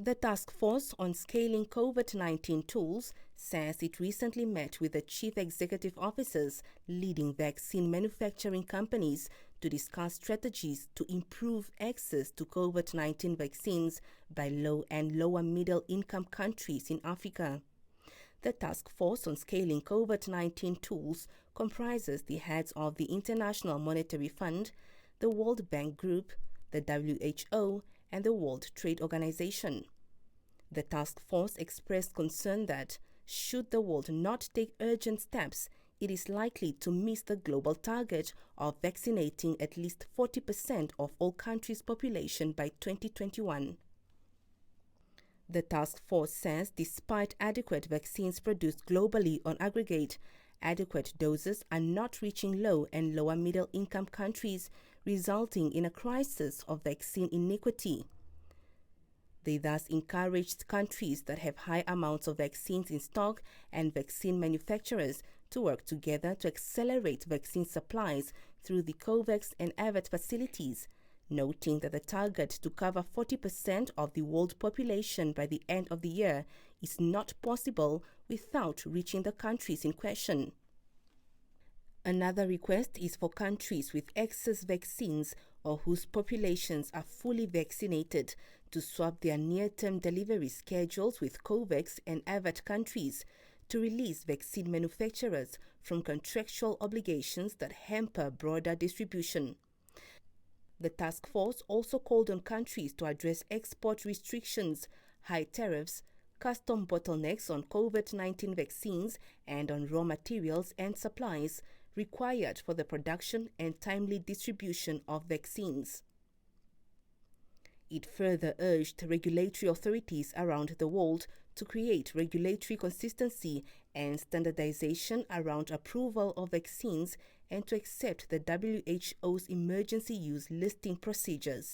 The task force on scaling COVID-19 tools says it recently met with the chief executive officers leading vaccine manufacturing companies to discuss strategies to improve access to COVID-19 vaccines by low and lower middle income countries in Africa. The task force on scaling COVID-19 tools comprises the heads of the International Monetary Fund, the World Bank Group, the WHO, and the World Trade Organization. The task force expressed concern that, should the world not take urgent steps, it is likely to miss the global target of vaccinating at least 40% of all countries' population by 2021. The task force says despite adequate vaccines produced globally on aggregate, adequate doses are not reaching low and lower middle income countries, resulting in a crisis of vaccine inequity. They thus encouraged countries that have high amounts of vaccines in stock and vaccine manufacturers to work together to accelerate vaccine supplies through the COVAX and AVAT facilities, noting that the target to cover 40% of the world population by the end of the year is not possible without reaching the countries in question. Another request is for countries with excess vaccines or whose populations are fully vaccinated to swap their near-term delivery schedules with COVAX and AVAT countries to release vaccine manufacturers from contractual obligations that hamper broader distribution. The task force also called on countries to address export restrictions, high tariffs, custom bottlenecks on COVID-19 vaccines and on raw materials and supplies required for the production and timely distribution of vaccines. It further urged regulatory authorities around the world to create regulatory consistency and standardization around approval of vaccines and to accept the WHO's emergency use listing procedures.